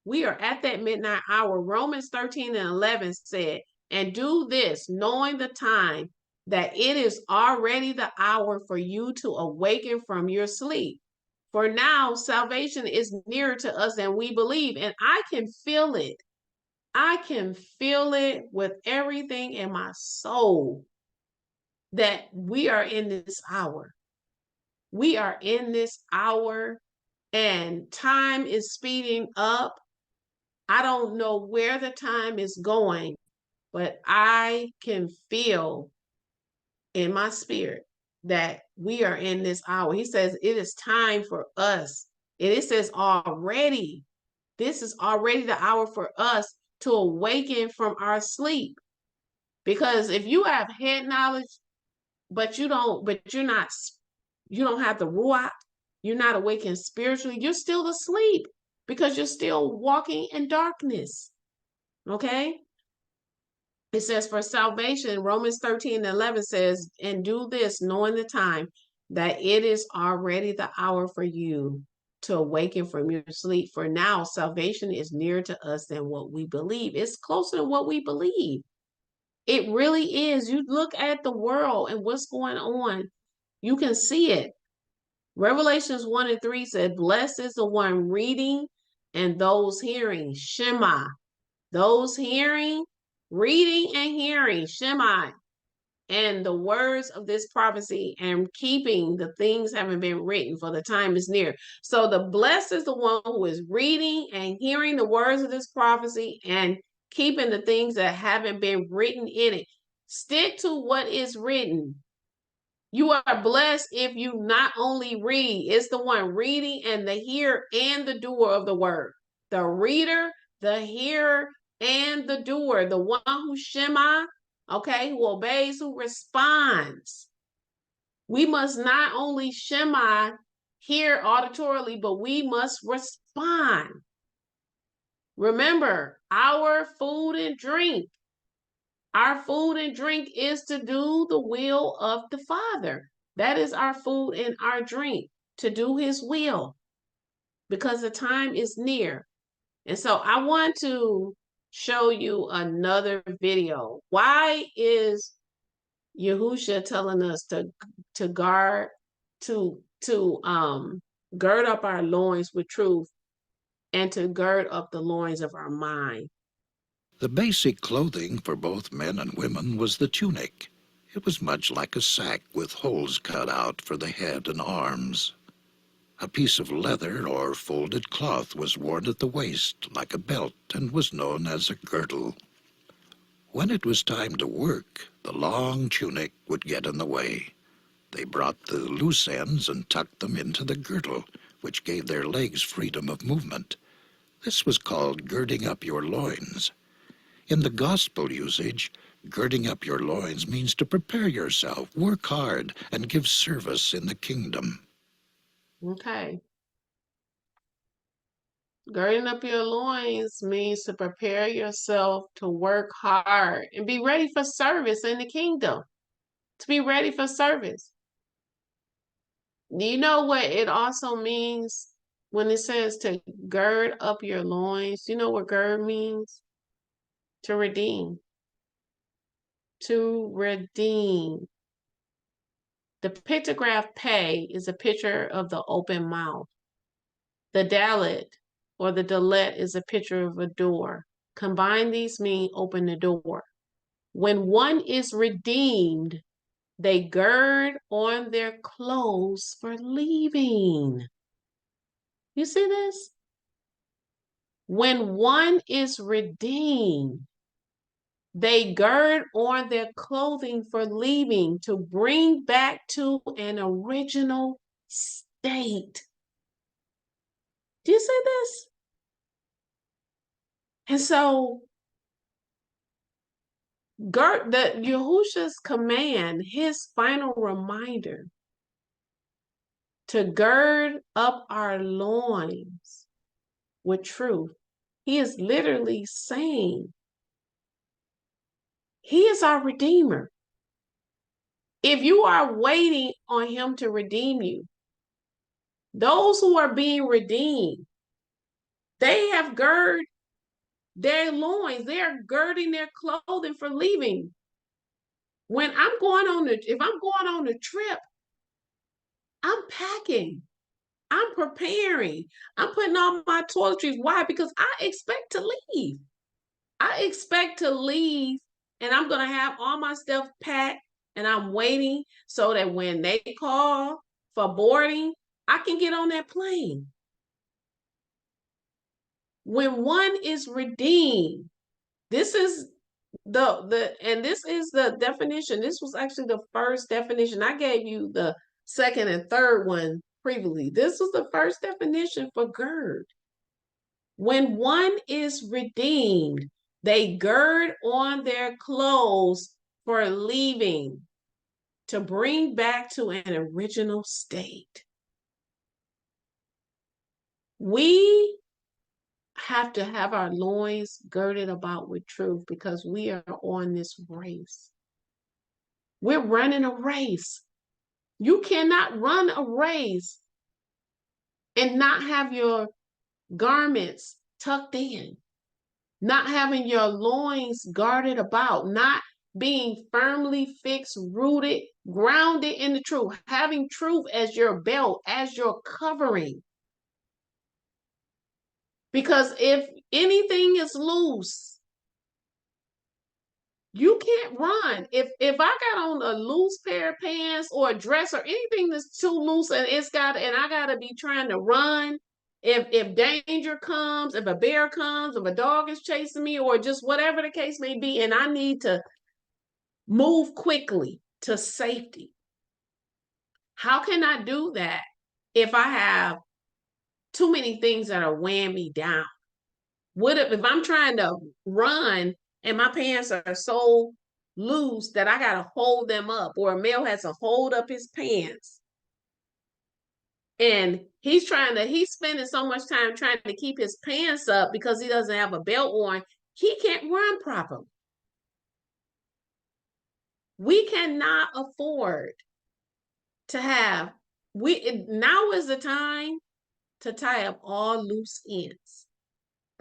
We are at that midnight hour. Romans 13:11 said, and do this, knowing the time, that it is already the hour for you to awaken from your sleep. For now, salvation is nearer to us than we believe. And I can feel it. I can feel it with everything in my soul that we are in this hour. We are in this hour and time is speeding up. I don't know where the time is going, but I can feel in my spirit that we are in this hour. He says it is time for us. And it says already, this is already the hour for us to awaken from our sleep. Because if you have head knowledge, but you're not, you don't have the ruach, you're not awakened spiritually, you're still asleep because you're still walking in darkness. Okay? It says for salvation, Romans 13:11 says, and do this, knowing the time, that it is already the hour for you to awaken from your sleep. For now, salvation is nearer to us than what we believe. It's closer to what we believe. It really is. You look at the world and what's going on, you can see it. Revelations 1:3 said, blessed is the one reading and those hearing, Shema. Those hearing, reading and hearing, Shema, and the words of this prophecy and keeping the things having been written, for the time is near. So the blessed is the one who is reading and hearing the words of this prophecy and keeping the things that haven't been written in it. Stick to what is written. You are blessed if you not only read, it's the one reading and the hearer and the doer of the word. The reader, the hearer, and the doer. The one who Shema, okay, who obeys, who responds. We must not only Shema, hear auditorily, but we must respond. Remember, our food and drink. Our food and drink is to do the will of the Father. That is our food and our drink, to do his will, because the time is near. And so I want to show you another video. Why is Yahusha telling us to guard, to gird up our loins with truth and to gird up the loins of our mind? The basic clothing for both men and women was the tunic. It was much like a sack with holes cut out for the head and arms. A piece of leather or folded cloth was worn at the waist like a belt and was known as a girdle. When it was time to work, the long tunic would get in the way. They brought the loose ends and tucked them into the girdle, which gave their legs freedom of movement. This was called girding up your loins. In the gospel usage, girding up your loins means to prepare yourself, work hard, and give service in the kingdom. Okay. Girding up your loins means to prepare yourself to work hard and be ready for service in the kingdom. To be ready for service. Do you know what it also means when it says to gird up your loins? Do you know what gird means? To redeem. To redeem. The pictograph pay is a picture of the open mouth. The dalet or the dalet is a picture of a door. Combine these mean open the door. When one is redeemed, they gird on their clothes for leaving. You see this? When one is redeemed, they gird on their clothing for leaving to bring back to an original state. Do you see this? And so, Yahusha's command, his final reminder to gird up our loins with truth. He is literally saying, he is our Redeemer. If you are waiting on him to redeem you, those who are being redeemed, they have girded their loins. They are girding their clothing for leaving. When if I'm going on a trip, I'm packing. I'm preparing. I'm putting on my toiletries. Why? Because I expect to leave. I expect to leave and I'm going to have all my stuff packed and I'm waiting so that when they call for boarding, I can get on that plane. When one is redeemed, this is the definition. This was actually the first definition. I gave you the second and third one previously. This was the first definition for gird. When one is redeemed, they gird on their clothes for leaving to bring back to an original state. We have to have our loins girded about with truth because we are on this race. We're running a race. You cannot run a race and not have your garments tucked in, not having your loins guarded about, not being firmly fixed, rooted, grounded in the truth, having truth as your belt, as your covering. Because if anything is loose, you can't run. If I got on a loose pair of pants or a dress or anything that's too loose and I gotta be trying to run, if danger comes, if a bear comes, if a dog is chasing me, or just whatever the case may be, and I need to move quickly to safety. How can I do that if I have too many things that are weighing me down? What if I'm trying to run and my pants are so loose that I got to hold them up, or a male has to hold up his pants? And he's spending so much time trying to keep his pants up because he doesn't have a belt on. He can't run properly. We cannot afford to have, now is the time to tie up all loose ends.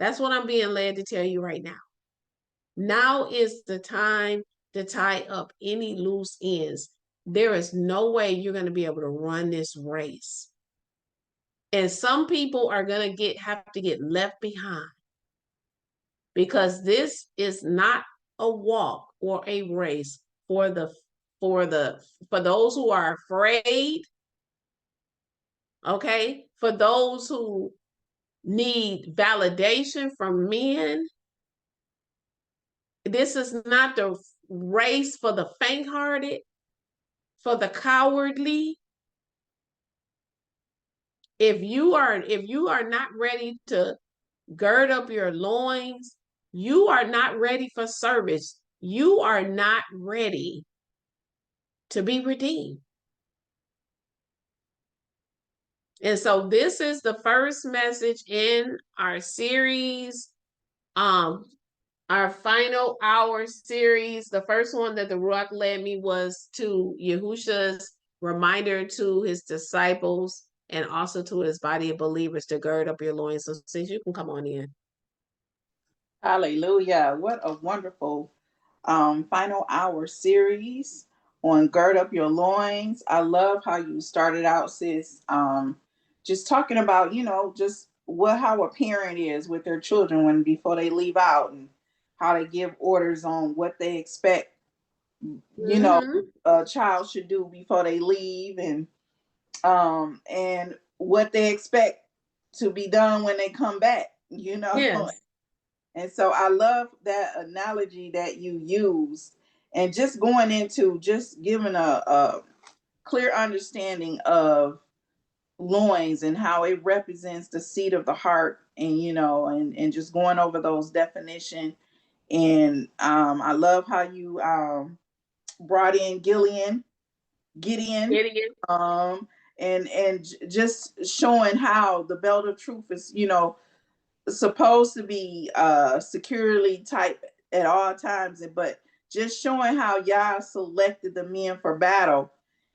That's what I'm being led to tell you right now. Now is the time to tie up any loose ends. There is no way you're going to be able to run this race. And some people are going to have to get left behind because this is not a walk or a race for the for those who are afraid, okay, for those who need validation from men. This is not the race for the faint-hearted, for the cowardly. If you are not ready to gird up your loins, you are not ready for service. You are not ready to be redeemed. And so this is the first message in our series, our final hour series. The first one that the Ruach led me was to Yahusha's reminder to his disciples and also to his body of believers to gird up your loins. So since you can come on in. Hallelujah. What a wonderful final hour series on Gird Up Your Loins. I love how you started out, sis, just talking about, just how a parent is with their children before they leave out, and how they give orders on what they expect, a child should do before they leave, and what they expect to be done when they come back, Yes. And so I love that analogy that you used, and just going into just giving a clear understanding of loins and how it represents the seat of the heart, and and just going over those definitions. And I love how you brought in Gideon, and just showing how the belt of truth is, supposed to be securely tight at all times, but just showing how Yah selected the men for battle.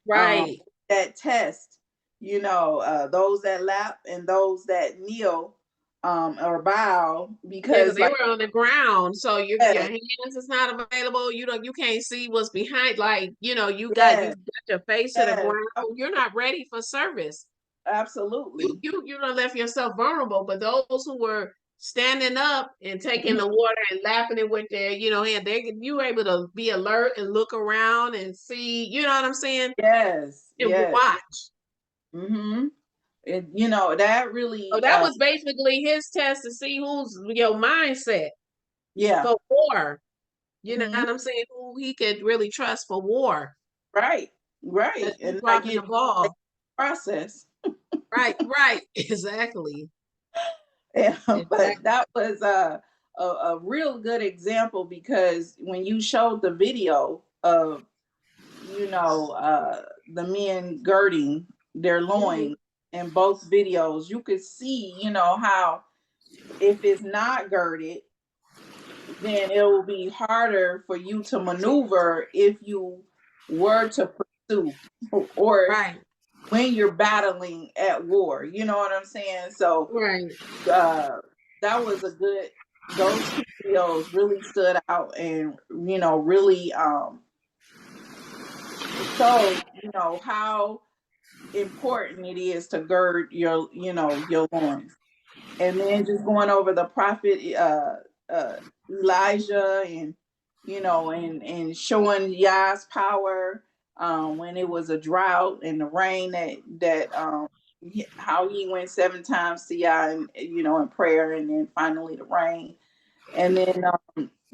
Right. That test, those that lap and those that kneel or bow, because they were on the ground, so your hands is not available. You can't see what's behind. Like you got your face to the ground. You're not ready for service. Absolutely. You don't left yourself vulnerable. But those who were standing up and taking the water and lapping it with their hand, you were able to be alert and look around and see. You know what I'm saying? Yes. And watch. Mm-hmm. And that really. So that was basically his test to see who's your mindset. Yeah. For war. You know what I'm saying? Who he could really trust for war. Right. And dropping the ball. Process. Right. Exactly. Yeah, but that was a real good example, because when you showed the video of the men girding their loins in both videos, you could see how if it's not girded, then it will be harder for you to maneuver if you were to pursue, or when you're battling at war. You know what I'm saying? So that was those two videos really stood out, and really showed how important it is to gird your your loins. And then just going over the prophet Elijah, and and showing Yah's power when it was a drought, and the rain that how he went 7 times to Yah, and in prayer, and then finally the rain. And then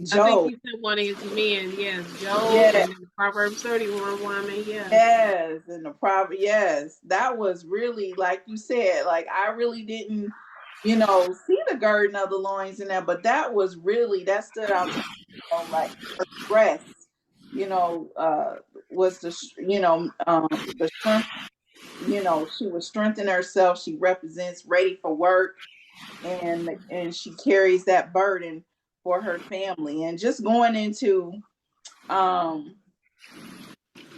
Job. I think he said one of his men, Job, and the Proverbs 31 woman, Yes, and the Proverbs, yes. That was really, like you said, like I really didn't, see the girding of the loins in that, but that stood out to me, like her dress, was the strength, she was strengthening herself. She represents ready for work, and she carries that burden for her family. And just going into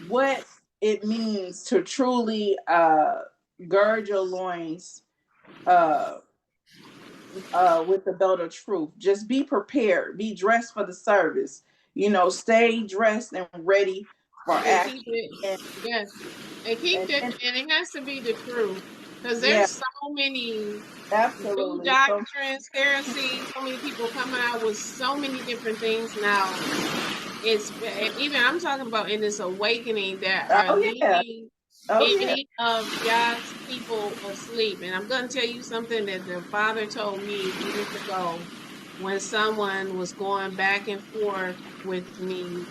what it means to truly gird your loins with the belt of truth. Just be prepared, be dressed for the service, stay dressed and ready for action. And it has to be the truth, because there's so many new doctrines, heresies, so many people coming out with so many different things now. It's even I'm talking about in this awakening that are Oh yeah. leaving Oh yeah. many of God's people asleep. And I'm going to tell you something that the Father told me years ago when someone was going back and forth with me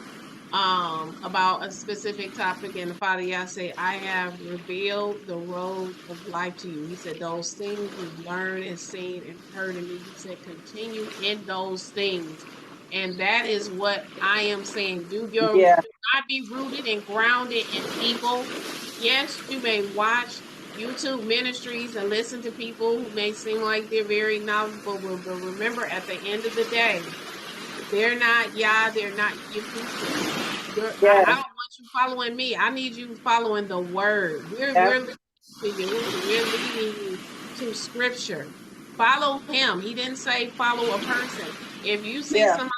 about a specific topic, and the Father Yah said, I have revealed the road of life to you. He said, those things you've learned and seen and heard in me, he said, continue in those things. And that is what I am saying. Do Yeah. not be rooted and grounded in people. Yes, you may watch YouTube ministries and listen to people who may seem like they're very knowledgeable, but remember, at the end of the day, they're not Yah, they're not Yahusha. I Yeah. don't want you following me. I need you following the word. We're Absolutely. leading you to Yahusha. We're leading you to scripture. Follow him. He didn't say follow a person. If you see Yeah. somebody,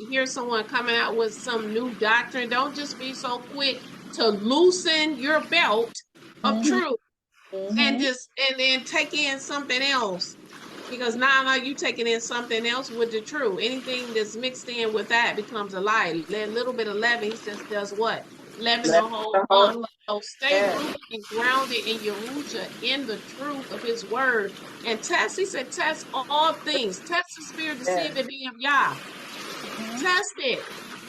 hear someone coming out with some new doctrine, don't just be so quick to loosen your belt of Mm-hmm. truth and Mm-hmm. then take in something else, because now you taking in something else with the truth. Anything that's mixed in with that becomes a lie. A little bit of leaven, he just does what? Leaven the Let whole the lump. whole So stay yeah. rooted and grounded in Yahusha, in the truth of his word. And test, he said, test all things. Test the spirit to see Yeah. if it be of Yah. Mm-hmm. Test it.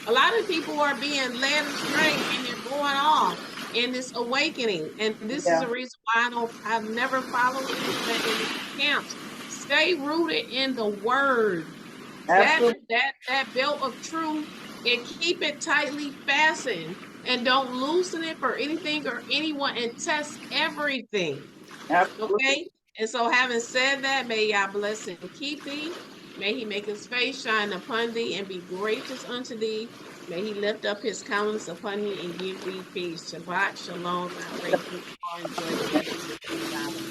A lot of people are being led astray and they're going off in this awakening. And this is Yeah. a reason why I've never followed in these camps. Stay rooted in the word. That Absolutely. that belt of truth, and keep it tightly fastened, and don't loosen it for anything or anyone, and test everything. Absolutely. Okay? And so, having said that, may Yah bless and keep thee. May he make his face shine upon thee and be gracious unto thee. May he lift up his countenance upon thee and give thee peace. Shabbat, shalom. I pray you all enjoy the rest of your Sabbath.